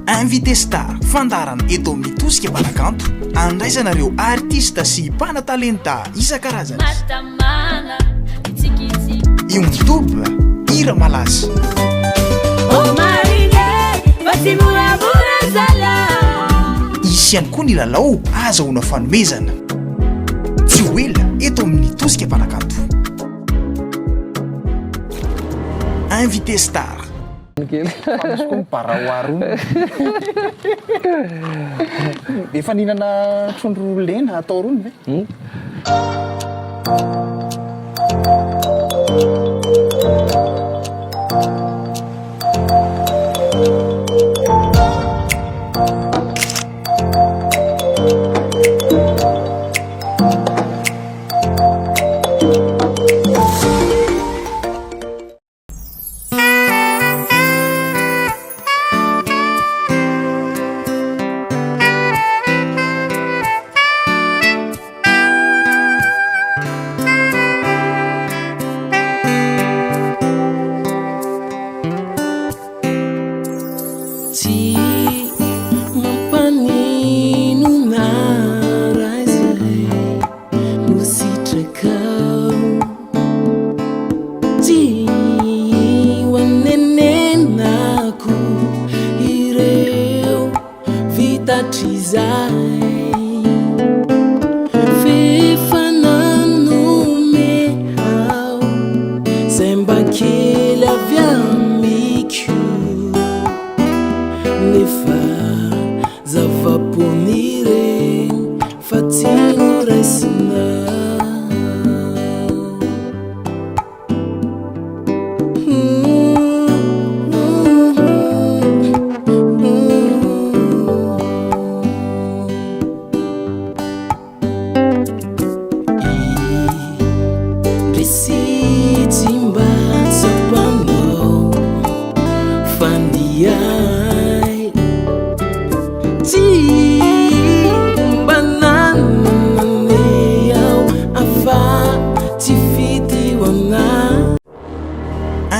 Invité Star fandarana eto amin'ny tosika mpanakanto andraisanareo artista sy mpanatalenta isan-karazany. YouTube Ira Malaza. Isy ihany koa ny lalao azahoana fanomezana. Tsy ho ela eto amin'ny tosika mpanakanto. Invité Star. Panosiko parawaru. Efa ninana trondro lena atao rony ve?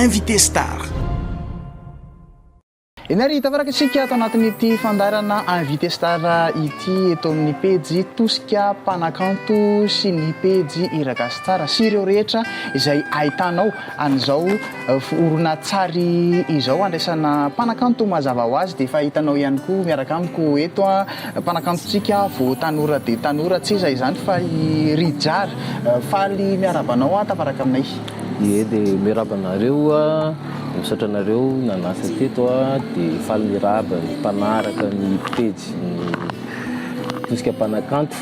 Invité Star. Enary tafarakasika ato anatin'ity fandarana Invité Star ity eto amin'ny pejy tosika mpanakanto sy ny pejy Irakatsara sy ireo rehetra izay ahitanao an'izao oronatsary izao andraisana mpanakanto mazava ho azy dia efa hitanao ihany koa miaraka amiko eto mpanakantotsika vao tanora dia tanora tsy izay izany fa i Rijara faly miarabanao tafaraka aminay. Ie dia miarabanareo misaotra anareo nanasa teto dia faly miraba ny mpanaraka ny pejy tosika mpanakanto.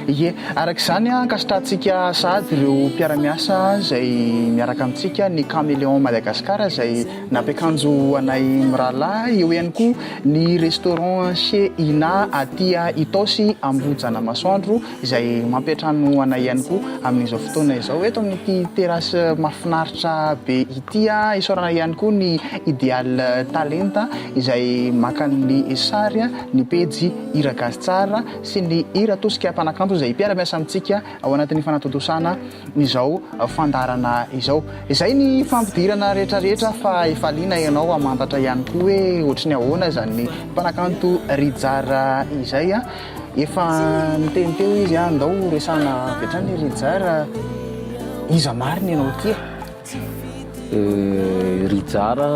Ie, araka izany ankasitrahantsika sady ireo mpiara-miasa izay miaraka amintsika ny Caméléon Madagascar izay nampiakanjo anay mirahalahy, eo ihany koa ny restaurant chez Ina aty Itaosy Ambojana Masoandro izay mampiatrano anay ihany koa amin'izao fotoana izao eto amin'ity terasy mahafinaritra be ity. Isaorana ihany koa ny Ideal Talenta izay maka ny sary ny pejy Irakatsara sy ny Ira tosika mpanakanto izay mpiara-miasa amintsika ao anatin'ny fanatotosana izao fandarana izao. Izay ny fampidirana rehetrarehetra fa efa liana ianao amantatra ihany koa hoe ohatrany ahoana zany mpanakanto Rijara izay efa niteny teo izy andao resana vetrany Rijara iza mariny ianao tia Rijara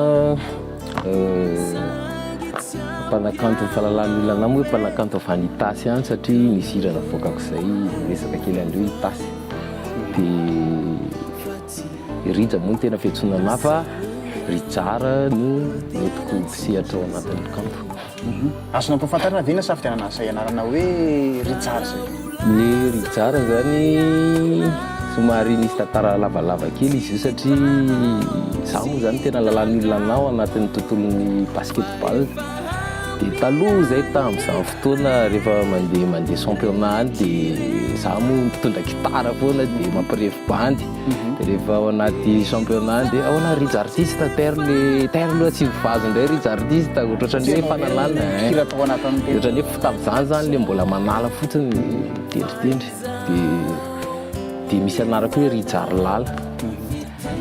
mpanakanto fahalalàn'olona hoe mpanakanto avy any Itasy any satria nisy hira navoakako izay resaka kely andreo Itasy dia Rija moa no tena fiantsonana fa Rijara no netiko pisehatra ao anatin'ny kanto. Azonao ampahafantarina ve na safidianana izay anarana hoe Rijara zay? Ny Rijara zany somary nisy tantara lavalava kely izy io satria izaho moa zany tena lalàn'olona anao anatin'ny tontolon'ny basketball. Dia taloha zay tamin'izany fotoana rehefa mandeha championnat dia izaho moa mitondra gitara foana dia mampirefy bandy. Dia rehefa ao anaty championnat dia ao ana Rija artiste terle tsy vazo indray Rija artiste ohatrany hoe fanalana ohatrany hoe tamin'izany zany le mbola manala fotsiny tendritendry dia misy anarako hoe Rijara lala.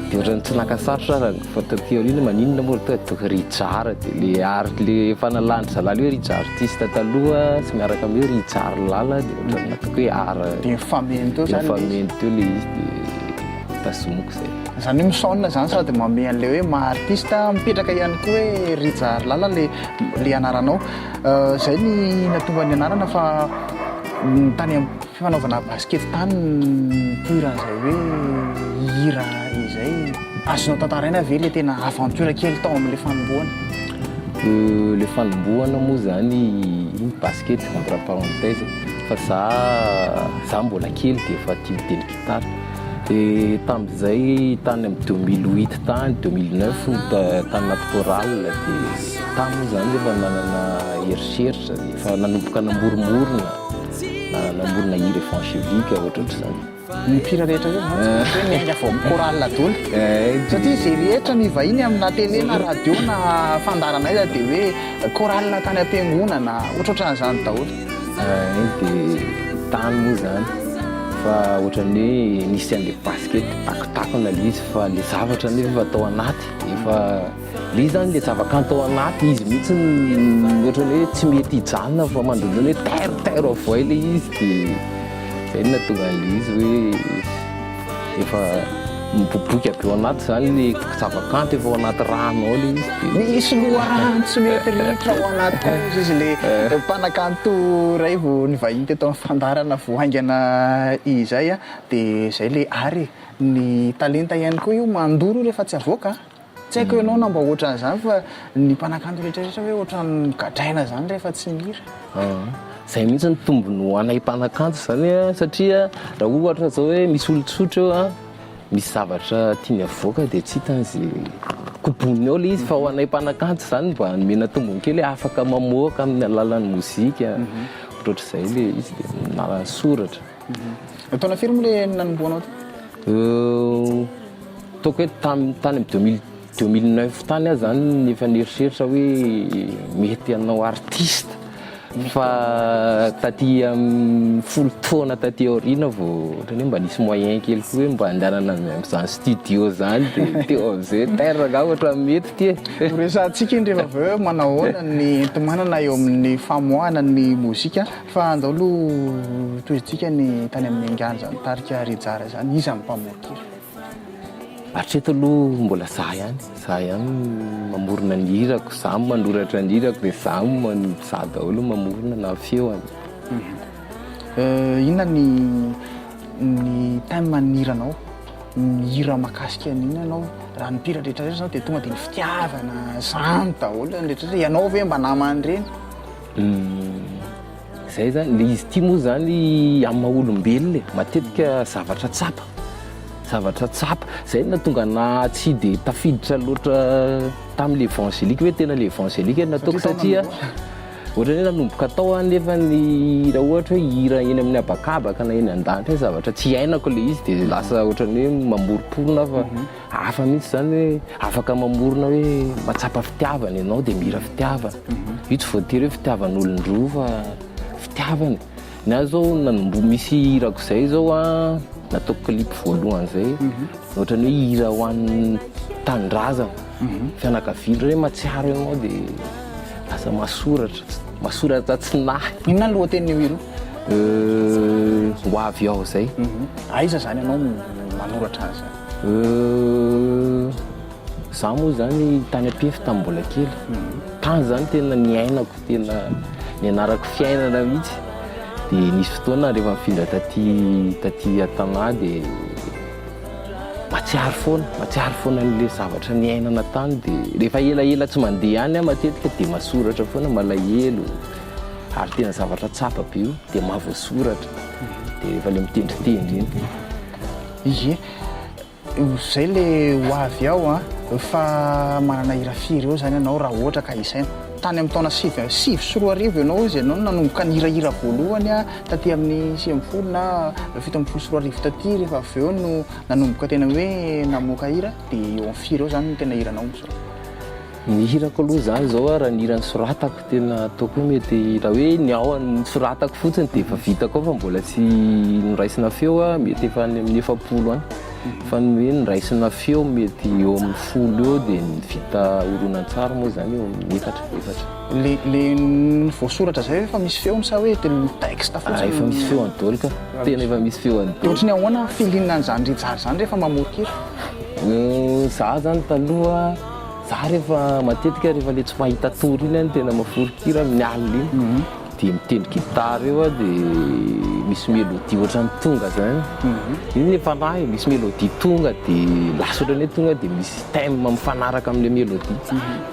de ohatrany tsy nakasarotra raha fa taty aoriana maninona moa toko Richard de le efa nalandry zalaly hoe Richard artiste taloha sy miaraka ame hoe Richard Lala de ohatrany natoko hoe art de mifameno teo zany fameno teo le izy de tasomoko zay zany hoe misaona zany sady mame an'le hoe maha-artiste mipetraka ihany koa hoe Richard Lala le anaranao zay ny natonga ny anarana fa tany am fanaovana basket tany puran'izay hoe hira izay azonao tantaraina ve le tena aventure kely tao am'le fanombohana le fanombohana moa zany basket entre parenthèse fa za mbola kely de efa tia mitendry gitara de tam'izay tany am 2008 tany 2009 tany naty chorale de tamy moa zany efa nanana heriseritra efa nanomboka namoromorona namorona hira évangélique ohatratra zany mipira rehetra zay miainga vao chorale dolo satria zay rehetra mivahiny amina télé na radio na fandarana iza de hoe chorale tany am-piangonana na ohatrohatran'izany daholo de tany moa zany fa ohatrany hoe nisy an'le basket takotakona le izy fa le zavatra nefa atao anaty efa le zany le zavakanto ao anaty izy mihitsy ohatrany hoe tsy mety hijanona fa mandondona hoe taire avoay le izy de zay natonga an'le izy hoe efa miboboky aby ao anaty zany le zavakanto efa ao anaty rano ao le izy de misy loharano tsy mety ritra ao anaty koa izy le mpanakanto ray vao nivahiny teto amin'ny fandarana vao haingana izay de zay le ary ny talenta ihany koa io mandoro rehefa tsy avoaka tsy haiko ianao namba ohatran'izany fa ny mpanakanto rehetrarehetra hoe ohatran'ny gadraina zany rehefa tsy mira zay mihitsy ny tombony hoanay mpanakanto zany satria raha ohatra zao hoe misy olotsotra eo misy zavatra tiany avoaka de tsy hitan'izay koboniny ao le izy fa ho anay mpanakanto zany mba nomena tombony kely hoe afaka mamoaka amin'ny alalan'ny mozika ohatr'izay le izy de nalany soratra taona firy moa le nanomboanao toko hoe tany am 2009 tany aho zany nefa nieriseritra hoe mety anao artiste fa taty am folo taona taty aoriana vao ohatrany hoe mba nisy moyen kely koa hoe mba andehanana am'izany studio zany de teo am'izay terre nga ohatra mety ty resantsika iny rehefa aveo manahoana ny entomanana eo amin'ny famoahana ny mozika fa andao aloha toizitsika ny tany amin'ny angano zany tarika Rijara zany izy amin'ny mpamoakira hatreto aloha mbola za ihany mamorona ny hirako za manoratra ny hirako de za daholo mamorona na feoany inona ny time maniranao mihira makasika an'inona anao raha nipira rehetrarehetra zao de tonga de ny fitiavana zany daholo rehetrarehetra ianao ve mba namany reny zay zany le izy ty moa zany amin'ny maha-olombelona matetika zavatra tsapa zay natonga na tsy de tafiditra loatra tam'le évangélique hoe tena le évangélique nataoko satria ohatrany hoe nanomboka atao nefa ny raha ohatra hoe hira eny amin'ny abakabaka na eny an-danitra zavatra tsy hainako le izy de lasa ohatrany hoe mamoroporona fa hafa mihitsy zany hoe afaka mamorona hoe matsapa fitiavana ianao de mira fitiavana io tsy voatery hoe fitiavan'olon-droa fa fitiavana na zao misy hirako zay zao nataoko clip voalohany zay ohatrany hoe hira ho an'ny tanindrazana fianakaviana hoe matsiaro ianao de lasa masoratra tsy nahy inona ny lohatenin'io hiro ho avy aho zay aiza zany ianao manoratra azy za moa zany tany am-pefy tamy mbola kely tany zany tena niainako tena nianarako fiainana mihitsy de nisy fotoana rehefa mifindra taty an-tanà de matsiaro foana n'le zavatra niainana tany de rehefa elaela tsy mandeha any matetika de masoratra foana malahelo ary tena zavatra tsapa be io de mahavoasoratra de rehefa le mitendritendry iny ie zay le ho avy ao fa manana hira firy eo zany ianao raha ohatra ka isaina tany amin'ny taona 7 sy roa arivo ianao izy ianao nanomboka nihirahira voalohany taty amin'ny 9 na 17 sy roa arivo taty rehefa avy eo no nanomboka tena hoe namoaka hira de eo amin'ny firy eo zany no tena hiranao zao ny hirako aloha zany zao raha ny hirany soratako tena ataoko hoe mety raha hoe ny ao ny soratako fotsiny de efa vitako ao fa mbola tsy noraisina feo mety efa any amin'ny 70 any fa ny hoe ny raisina feo mety eo amin'ny 10 eo dia ny vita horonan-tsary moa zany eo amin'ny efatra le voasoratra zay efa misy feony sa hoe texte fotsiny efa misy feo any daholo ka tena efa misy feo any daholo ohatrany ahoana filinana an'izany rijary zany rehefa mamory hira za zany taloha za rehefa matetika rehefa le tsy mahita tory iny any tena maforokira amin'ny alina iny dia mitendry gitara eo dia misy mélodie ohatrany tonga zany iny le fanahy misy mélodie tonga dia lasa ohatrany hoe tonga dia misy thème mifanaraka amin'le mélodie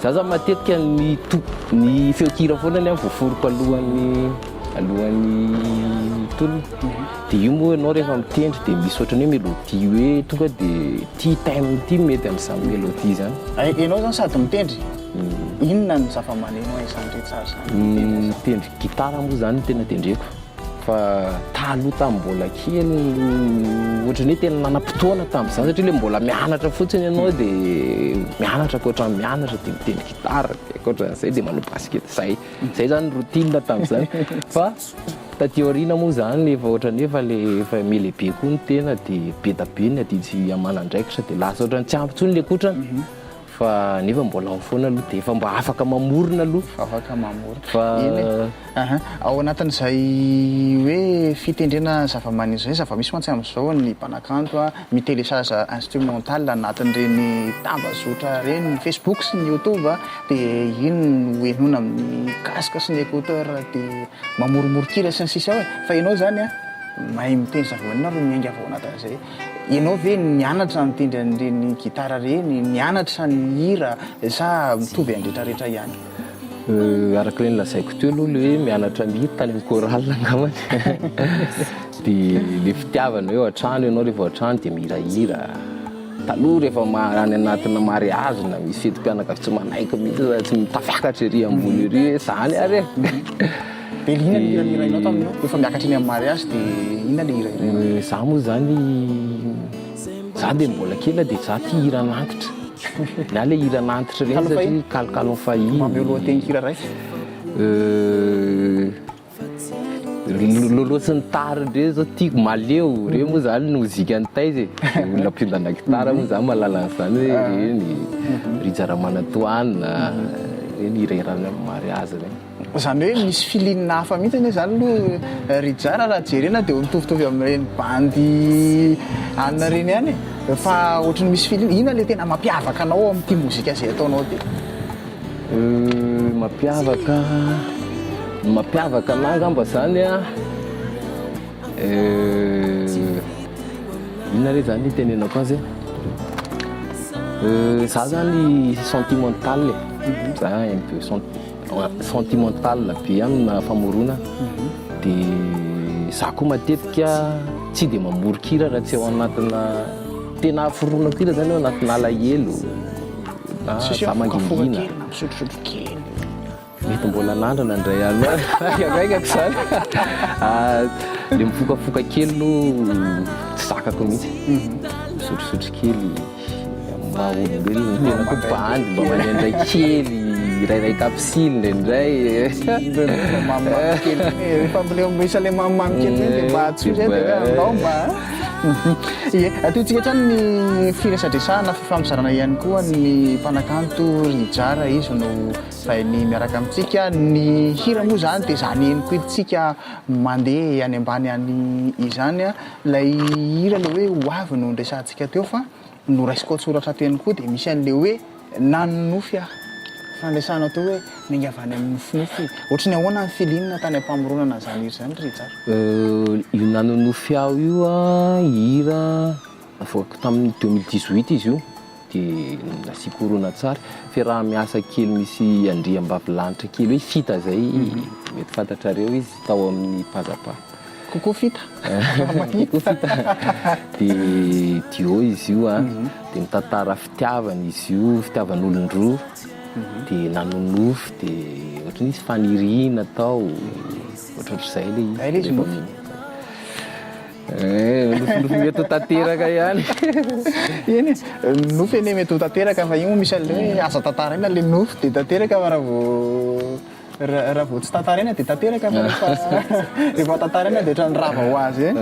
za zany matetika ny feokira foana ny amin'ny voaforoko alohan'ny tolona dia io moa ianao rehefa mitendry dia misy ohatrany hoe mélodie hoe tonga dia ty thème ty mety amin'izany mélodie zany ianao zany sady mitendry inona ny zava-maneno izany rehetra zany mitendry gitara moa zany tena tendreko fa taloha tamin'ny mbola kely ohatrany hoe tena nanam-potoana tamin'izany satria le mbola mianatra fotsiny ianao dia mianatra koatrany mianatra dia mitendry gitara koatran'izay dia manao basket zay zany routine tamin'izany fa taty aoriana moa zany efa ohatrany efa melehibe koa ny tena dia be da be ny aditsy aman'andraikitra dia lasa ohatrany tsy ampy ntsony le kotrana fa nefa mbola ao foana aloha dia efa mba afaka mamorona aloha afaka mamorona fa ao anatin'izay hoe fitendrena zava-maneno zay zava-misy mantsy amin'izao ny mpanakanto mitelesage instrumental anatin'ireny tambazotra reny ny Facebook sy ny YouTube dia iny no enona amin'ny casque sy ny écouteur dia mamoromorokira sy ny sisa hoe fa ianao zany mahay mitendry zava-maneno aloha miainga avao anatin'izay ianao ve nianatra mitendry an'ireny gitara reny nianatra ny hira sa mitovy andretrarehetra ihany araka ireny lazaiko teo aloha le hoe mianatra mihira tany amin'ny chorale angambany dia le fitiavana hoe an-trano ianao rehefa an-trano dia mihirahira taloha rehefa any anatina mariage na misy fetim-pianakavy tsy manaiky mihitsy tsy mitafiakatra ery ambony ery hoe zany ary dia inona le hirahirainao taminao rehefa miakatra iny amin'ny mariage dia inona le hirahirainao za moa zany za dia mbola kely dia za tia hira nantitra na le hira nantitra reny satria kalokalo fahiny mamelohateny hira ray lolo sy ny tary ndre zao tiako maleo re moa zany ny mozika ny taizy olona mpindana gitara moa zany mahalala an'izany hoe reny Rijara Manatoanina reny hirahirana amin'ny mariage reny zany hoe misy filinina hafa mihitsy ane zany aloha Rijara raha jerena dia mitovitovy amin'ireny bandy anina reny ihany fa ohatrany misy filina ina le tena mampiavaka anao amin'ity mozika izay ataonao dia mampiavaka anahy angamba zany inona re zany tenenako azy za zany sentimental za un peu sentimental be amina famorona dia za koa matetika tsy dia mamorokira raha tsy ao anatina tena foronakira zany ao anatina alahelo na za mangingina misotrosotro kely mety mbola nandrana ndray agaikako zany le mifokafoka kely no tsy zakako mihitsy misotrosotro kely maha-olombelona tena koa bandy mba manendray kely irairay kapsily ndraindray rehefa misy le mamimamy kely le mba atsoy zay dia hoe aminao mba atontsika trany ny firesadresahana fifamizarana ihany koa ny mpanakanto Rijara izy no ny miaraka amintsika ny hira moa zany dia zany eniko iditsika mandeha any ambany any izany lay hira le hoe ho avy no nresantsika teo fa no raisiko tsoratra teny koa dia misy an'le hoe nanonofy fandraisanao teo hoe mingavany amin'ny nofinofy ohatrany ahoana ny filinina tany ampamoronana zany hira zany Rijara io nanonofy aho io hira avoaka tamin'ny 2018 izy io dia nasiako horonan-tsary fa raha miasa kely misy andriam-bavilanitra kely hoe fita zay mety fantatrareo izy tao amin'ny pazapa kokoa fita dia dio izy io dia mitantara fitiavana izy io fitiavan'olon-droa dia nanonofy dia ohatrany izy faniriana tao ohatrohatr'izay le izy nofinofy mety ho tanteraka ihany eny nofy ene mety ho tanteraka fa io misy an'le hoe asa tantara ina le nofy dia tanteraka fa raha vao raha vao tsy tantarena dia tanteraka rehefa tantarena dia ohatrany rava ho azy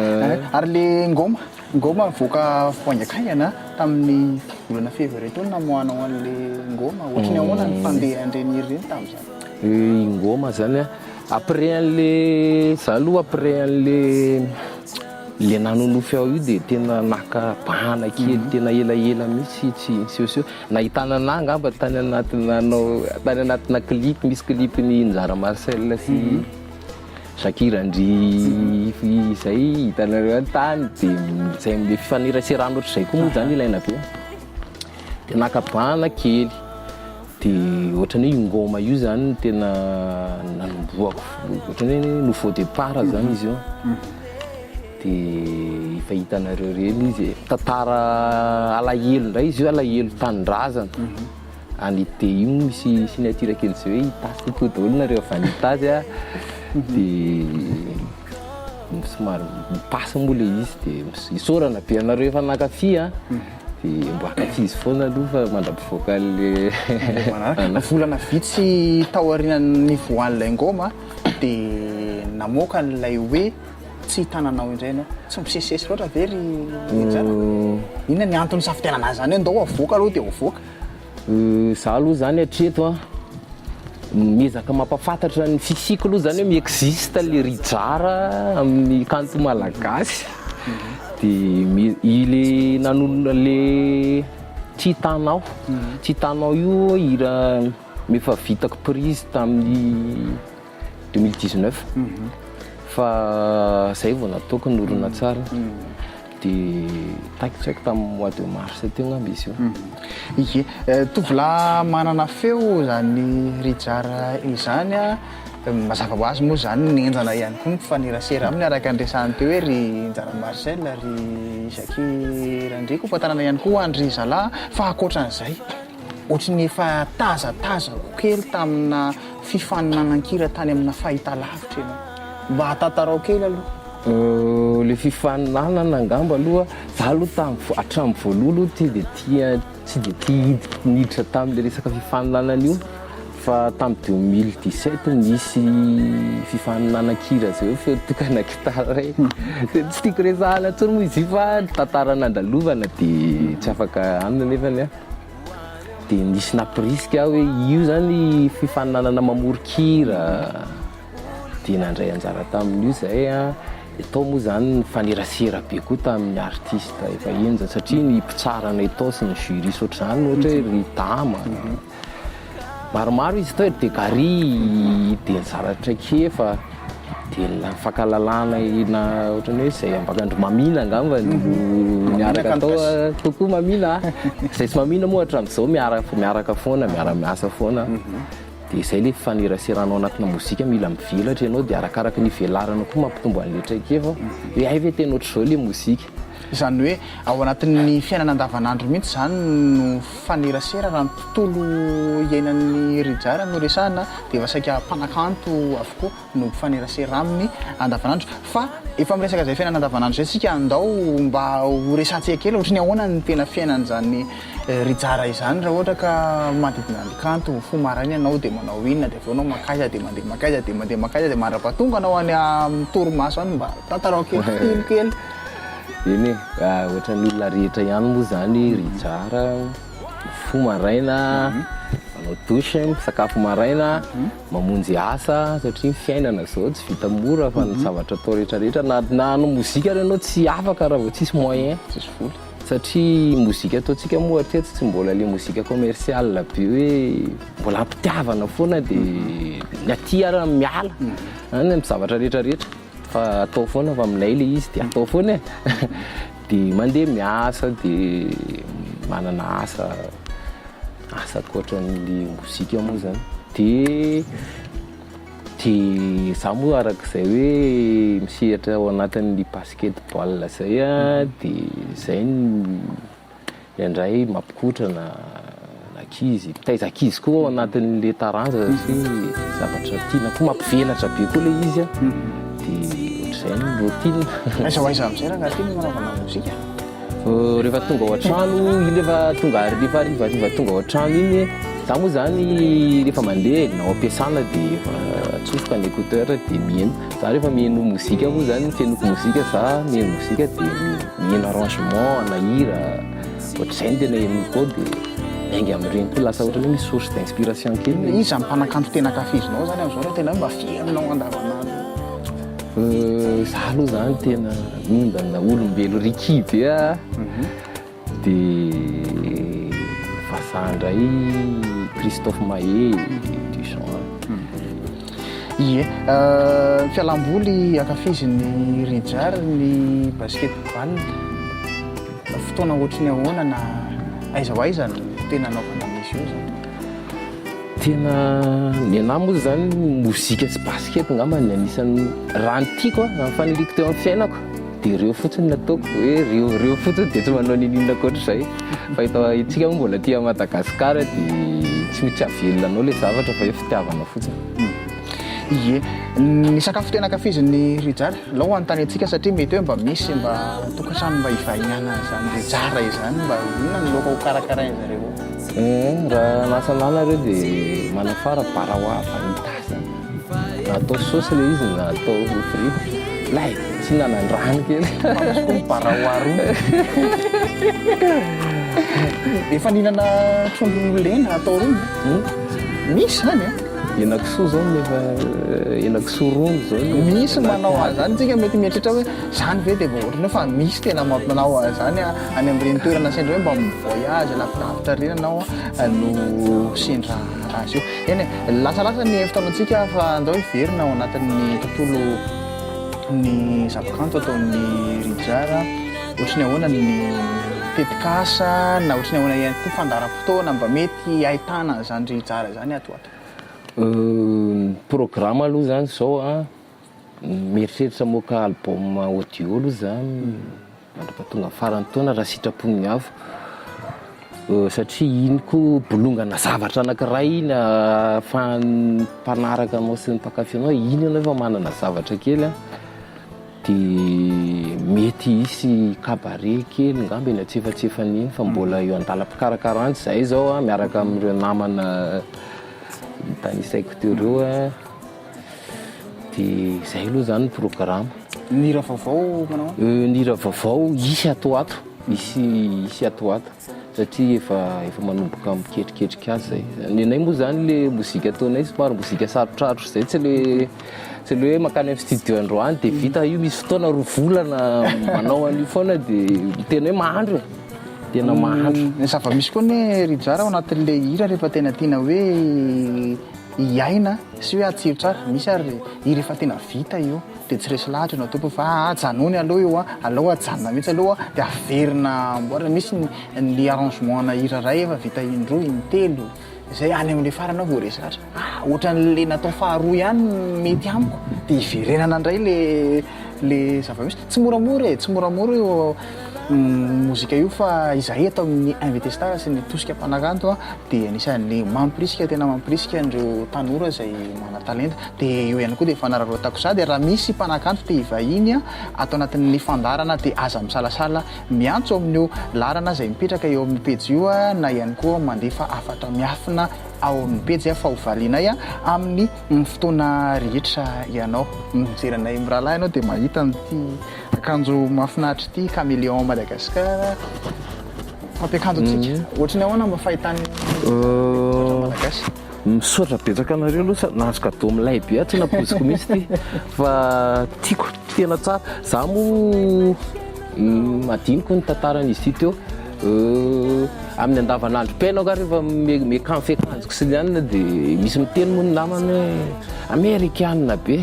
ary le ngoma voaka voaingakaingana tamin'ny volana février tao namohanao an'le ngoma ohatrany ahoana ny fandeha an'ireny ireny tamin'izany ngoma zany après an'le za aloha après an'le nanonofy ao io dia tena naka bana kely tena elaela mihitsy tsy seoseo nahitana anahy ngamba tany anatina clip misy clipny Njara Marcel sy Shakira-ndry izay hitanareo an-tany dia zay am'le fifaneraserana ohatr'izay koa moa zany ilaina be dia naka bana kely dia ohatrany hoe ngoma io zany tena nanomboako ohatrany hoe nouveau départ zany izy io dia efa hitanareo reny izy tantara alahelo ndray izy io alahelo tanindrazana anite io misy signature kely zay hoe hitasy tokoa daholo nareo avy anitazy dia somary mipasy moa le izy dia isorana be anareo efa nankafy dia mbo akatsy izy foana aloha fa mandra-pivoaka le volana vitsy taorian'ny voan'ilay ngoma dia namoaka n'ilay hoe tsy hitananao indray anao tsy misesisesy loatra very Njara inona ny antony safitenana zany hoe ndao avoaka aloha dia avoaka za aloha zany hatreto miezaka mampafantatra ny fisiko aloha zany hoe miexiste le rijara amin'ny kanto malagasy dia ile nanonona le tsy hitanao io hira mefa vitako prise tamin'ny 2019 fa zay vao nataoko norona tsara dia taikitsaiko tamin'ny mois de mars teo ngamba izy io ike tovolahy manana feo zany rijara izany mazava ho azy moa zany nenjana ihany koa mifanerasera aminy araka andresany teo hoe ry Njara Marcel ry Shakira-ndreko fa tanana ihany koa andry zalahy fa akoatran'izay ohatrany efa tazataza kely tamina fifaninanan-kira tany amina fahitalavitra eny mba hatantarao kely aloha le fifaninanana angamba aloha za aloha hatramin'ny voalohalo tsy dia tia niditra tamin'le resaka fifaninanana io fa tamin'ny 2017 nisy fifaninanankira zay hoe feotokana gitara ray dia tsy tiako resahana ntsony moa izy io fa tantara nandalovana dia tsy afaka anina nefany dia nisy nampiriska aho hoe io zany fifaninanana mamorikira dia nandray anjara tamin'io zay tao moa zany fanerasera be koa tamin'ny artiste efa enja satria ny mpitsarana tao sy ny jury soatr'izany ohatra hoe ry Dama maromaro izy tao dia Gary dia Nzaratra Kefa dia nifakalalana ohatrany hoe zay ambakandro Mamina angamba miaraka tao kokoa Mamina zay sy Mamina moa hatram'izao miaraka foana miara-miasa foana dia izay le fifaneraseranao anatina mozika mila mivelatra ianao dia arakaraka ny velarana koa mampitombo an'le traikefa hoe ay ve tena ohatr'izao le mozika izany hoe ao anatin'ny fiainana andavanandro mihitsy zany no fanerasera raha ny tontolo iainan'ny rijara no resahana dia efa saika mpanakanto avokoa no fanerasera aminy andavanandro fa efa miresaka izay fiainana andavanandro zay sika andao mba ho resantsika kely ohatrany ahoana ny tena fiainan'izany rijara izany raha ohatra ka manodidina ny kanto fo maraina ianao dia manao inona dia aveo anao makaiza dia mandeha makaiza dia mandeha makaiza dia mandra-pahatonga anao any torimaso any mba tantarao kely eny ohatran'ny olona rehetra ihany moa zany rijara fo maraina manao doshe misakafo maraina mamonjy asa satria fiainana zao tsy vita mora fa ny zavatra atao rehetrarehetra na anao mozika ary ianao tsy afaka raha vao tsisy moyen tsisy vola satria mozika ataontsika moa hatreto tsy mbola le mozika commercial be hoe mbola ampitiavana foana dia ny aty ary miala any amin'ny zavatra rehetrarehetra fa atao foana fa aminay le izy dia atao foana dia mandeha miasa dia manana asa koatran'le mozika moa zany dia za moa arak'izay hoe misehatra ao anatin'ny basketball zay dia zay indray mampikotrana ankizy taiza ankizy koa ao anatin'le taranja satria zavatra tiana koa mampivelatra be koa le izy dia ohatr'izay ny routine aiza amin'izay raha tiana manaovana mozika rehefa tonga ao an-trano rehefa tonga hariva tonga ao an-trano iny Za moa zany rehefa mandeha nao ampiasana dia tsofoka ny écouteur dia mihaino. Za rehefa mihaino mozika moa zany fihainoko mozika za mihaino mozika dia mihaino arrangement na hira ohatr'izay no tena henoko ao dia miainga amin'ireny koa lasa ohatra hoe misy source d'inspiration kely. Iza mpanakanto tena kafizinao zany amin'izao raha tena mba fihainonao andavanandro? Za aloha zany tena ondana olombelo rikiby dia Vasandray, Christophe Maé du genre. Ie, fialamboly akafizin'ny Rijard ny basketball fotoana ohatrany ahoana na aiza ho aiza no tena anaovana misy io zany? Tena ny anahy moa zany mozika sy basket ngamba ny anisan'ny raha ny tiako raha faniriko teo amin'ny fiainako dia reo fotsiny nataoko hoe reo fotsiny dia tsy manao ninona koatr'izay fa itsika moa mbola tia Madagasikara dia tsy mitsy avelona anao ilay zavatra fa hoe fitiavana fotsiny. Ie, ny sakafo tena akafizin'ny Rijard lao anontany antsika satria mety hoe mba misy mba tokantrano mba hivahiniana zany Rijard izany mba inona ny laoka ho karakarainy zareo? Raha nasanana reo dia manafara barawa fanitasa na atao saosy ilay izy na atao frity lay tsy nanan-drano kely koa barawa roa efa ninana trondro lena atao rony misy zany henakisoa zao nefa henakisoa rony zao misy manao azany tsika mety mieritritra hoe zany ve dia ohatrany fa misy tena mampanao azany any amin'ireny toerana sendra hoe mba mivoyage lafilavitra reny anao no sendra azy io eny lasalasa ny fotoanantsika fa andao hiverina ao anatin'ny tontolo ny zavakanto ataon'ny Rijard ohatrany ahoana ny tetikasa na ohatrany ahoana ihany koa fandaram-potoana mba mety ahitana zany Rijard zany ato. Programme aloha zany zao mieritreritra moka album audio aloha zany mandrapatonga farany taona raha sitrapon'ny avo satria iny koa bolongana zavatra anankiray na mpanaraka anao sy ny mpakafy anao iny anao efa manana zavatra kely dia mety hisy cabaret kely ngamba eny atsefatsefan'iny fa mbola eo andalam-pikarakarana zay zao miaraka amin'ireo namana tanisaiko teo reo dia zay aloha zany ny programme. Ny hira vaovao manao? Ny hira vaovao isy atoato isy atoato satria efa manomboka miketriketrika azy zay. Ny anay moa zany le mozika ataonay somary mozika sarotrarotro zay tsy le hoe makany amin'ny studio androany dia vita io misy fotoana 2 volana manao an'io foana dia tena hoe mahandro tena mahandro. Ny zava-misy koa ny Rijard ao anatin'le hira rehefa tena tiana hoe hiaina sy hoe atsiro tsara misy ary hira efa tena vita io dia tsy resy lahatra no tompo fa ajanony aloha io aloha ajanona mihitsy aloha dia averina amboarina misy ny arrangement na hira ray efa vita indroa intelo zay any amin'le farana vao resy lahatra ohatran'le natao faharoa ihany mety amiko dia hiverenana indray le zava-misy tsy moramora io mozika io fa izahay atao amin'ny invité star sy ny tosika mpanakanto dia anisan'ny mampirisika tena mampirisika andreo tanora izay mana-talenta dia io ihany koa dia fanararotako za dia raha misy mpanakanto dia hivahiny atao anatin'ny fandarana dia aza misalasala miantso amin'io larana izay mipetraka eo amin'ny pejy io na ihany koa mandefa afatra miafina ao amin'ny pejy fa hovalianay amin'ny fotoana rehetra ianao mijeranay mirahalahy ianao dia mahita nyity akanjo mahafinaritra ity Caméléon Madagasikara fampiakanjo antsika ohatrany ahoana mba fahitany malagasy misaotra betsaka anareo aloha nahazo cadeau milay be tsy napoziko mihitsy ty fa tiako tena tsara za moa madiniko ny tantaran'izy ity teo amin'ny andavanandrom-piainao ka rehefa mekanfekanjoko sy lianina dia misy miteny moa ny lamana hoe américaine be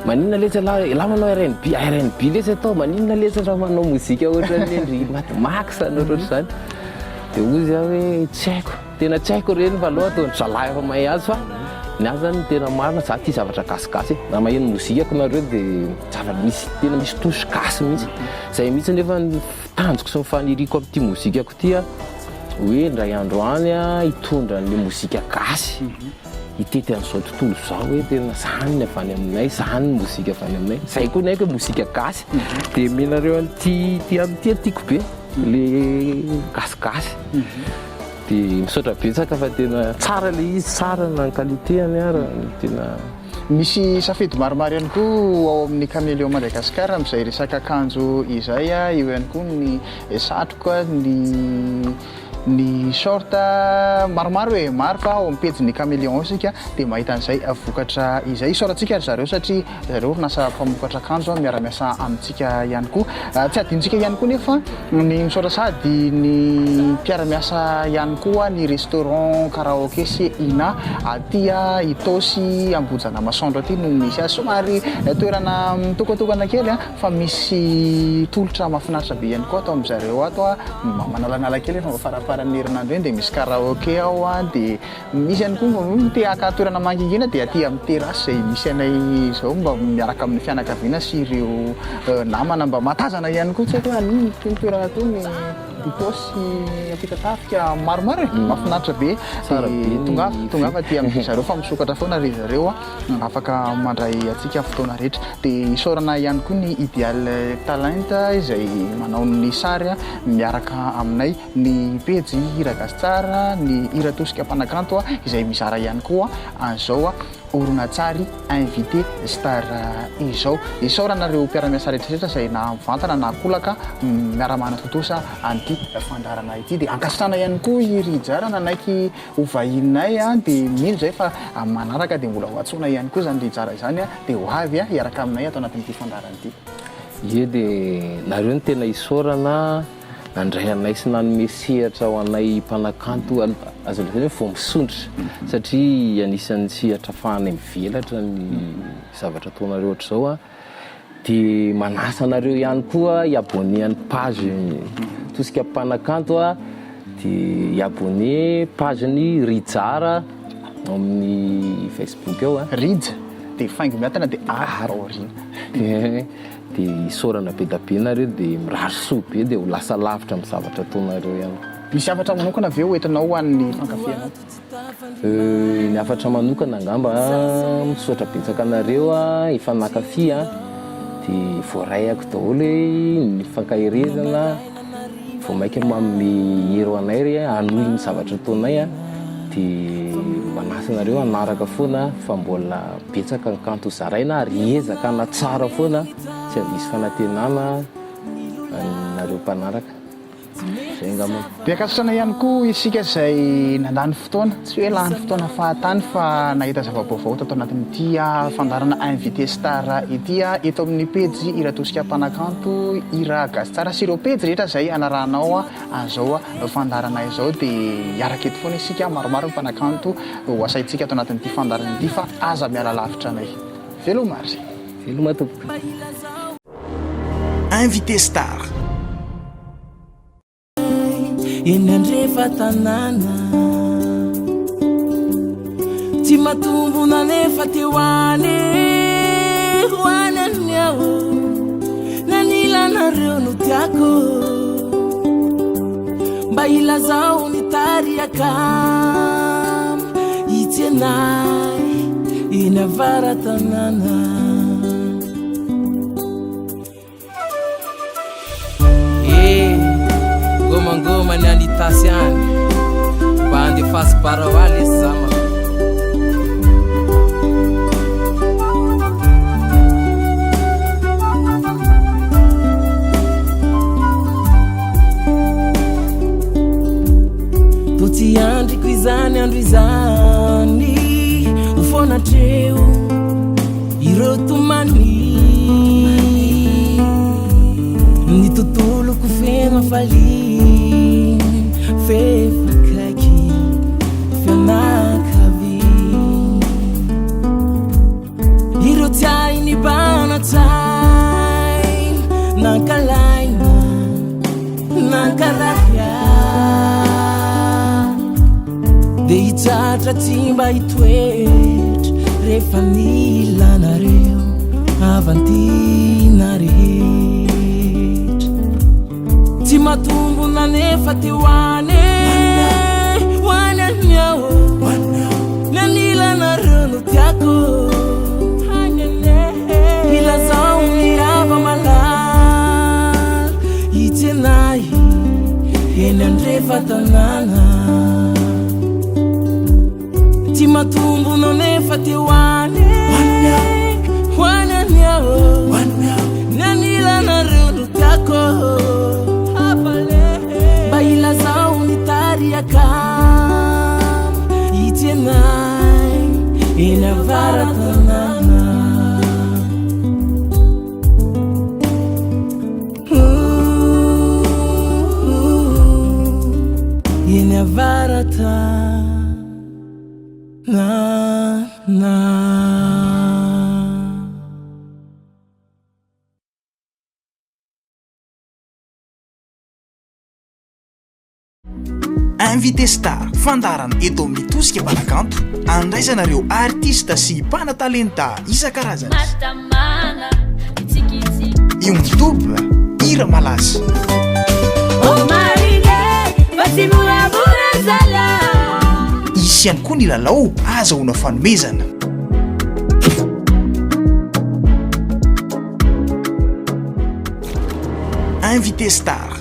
maninona letsa lamanao RNB letsa atao maninona letsa raha manao mozika ohatran'ny Max na ohatr'izany dia ozy aho hoe tsy haiko tena tsy haiko reny fa aloha ataony zalahy efa mahay azy fa ny azy zany tena marina za tia zavatra gasigasy na maheno mozikako nareo dia zavatra misy tena misy tosy gasy mihitsy zay mihitsy nefa tanjoko sy mifaniriko amin'ity mozikako ity hoe ndray andro any hitondra ny mozika gasy hitety an'izao tontolo izao hoe tena zany ny avany aminay zany ny mozika avany aminay zay koa ny haiko hoe mozika gasy dia menareo an'ity amin'ity tiako be le gasigasy dia misaotra betsaka fa tena tsara le izy tsara na ny qualitéany ara tena misy safidy maromaro ihany koa ao amin'ny Caméléon Madagasikara amin'izay resaka akanjo izay io ihany koa ny satroka ny short maromaro hoe maro fa ao amin'ny pejy ny Caméléon isika dia mahita an'izay vokatra izay isaorantsika ry zareo satria zareo orinasa mpamokatra akanjo miara-miasa amintsika ihany koa tsy adintsika ihany koa nefa ny misaotra sady ny mpiara-miasa ihany koa ny restaurant karaoké sy ina aty Itosy Ambojana Masoandro aty no misy somary toerana mitokatokana kely fa misy tolotra mahafinaritra be ihany koa atao amin'izareo ato manalanala kely fa farafaran'ny herinandro eny dia misy karaoké ao dia misy ihany koa te aka toerana mangingina dia aty amin'ny terasy izay misy anay izao mba miaraka amin'ny fianakaviana sy ireo namana mba matazana ihany koa tsy haiko hoe toerana tony Itosy apitatafika maromaro mahafinaritra be tonga fa ty amin'ny zareo fa misokatra foana ry zareo afaka mandray atsika fotoana rehetra dia isaorana ihany koa ny Ideal Talent izay manao ny sary miaraka aminay ny pejy Hira Gasitsara ny Hira Tosika Mpanakanto izay mizara ihany koa an'izao oronatsary invité star izao isaoranareo mpiara-miasa rehetrarehetra izay na mivantana na kolaka miara-mana totosa an'ity fandarana ity dia ankasitrana ihany koa iry jara nanaiky hovahinay dia mino zay fa manaraka dia mbola ho atsoina ihany koa zany ry jara izany dia ho avy hiaraka aminay atao anatin'ity fandarana ity ie dia nareo ny tena isaorana nandray anay sy nanome sehatra ho anay mpanakanto azo lazaina hoe vao misondrotra satria anisan'ny sehatra fahanay mivelatra ny zavatra ataonareo ohatr'izao dia manasa anareo ihany koa hiabone amin'ny page Tosika Mpanakanto dia hiabone page-ny Rijara amin'ny Facebook ao Rija dia faingo miatana dia orina dia isaorana be da be nareo dia mirary soa be dia ho lasa lavitra amin'ny zavatra ataonareo ihany misy afatra manokana avy eo entinao ho an'ny fankafiana ny afatra manokana angamba misaotra betsaka anareo efa nankafy dia voarayako daholo ny fankahirezana vao mainka manome hero anay ry hanohy ny zavatra ataonay dia manasa anareo anaraka foana fa mbola betsaka ny kanto zaraina ary ezaka na tsara foana tsy misy fanantenana nareo mpanaraka zay ngamba dia akasitrana ihany koa isika izay nandany fotoana tsy hoe lany fotoana fahatany fa nahita zava-baovao tato anatin'ity fandarana invité star ity eto amin'ny pejy Hira Tosika Mpanakanto Hira Gasitsara sy ireo pejy rehetra izay anarahanao an'izao fandarana izao dia hiaraka eto foana isika maromaro mpanakanto ho asaintsika ato anatin'ity fandarana ity fa aza miala lavitra anay velomary velomatompoka invité star eny andrefa tanàna tsy matombona nefa teo any hoany aniao nanilanareo no tiako mba ilazao ny tariaka itsenay eny avara tanàna ngoma ni anitasy any mba andefasy barawaly sama totsy andriko izany andro izany ufonatreo ireo tomany ny tontoloko feno fali fefakaiky fianakavi ireo tsy hainy banatsay nankalaina nankarahya de hitsatra tsy mba hitoetra rehefa nilanareo avantinarehtra tsy matombona nefa teo any hoany aniao nanilanareo no tiako ilazao miava malala itsenay eny andrefa tanàna tewane wananyao nanila na runu tako baila zao ni taria kam itenai inavaratanana inavarata na Invité Star fandarana eto amin'ny tosika mpanakanto andraisanareo artista sy mpanatalenta isan-karazany io mitoby hira malaza isy ihany koa ny lalao azahoana fanomezana Invité Star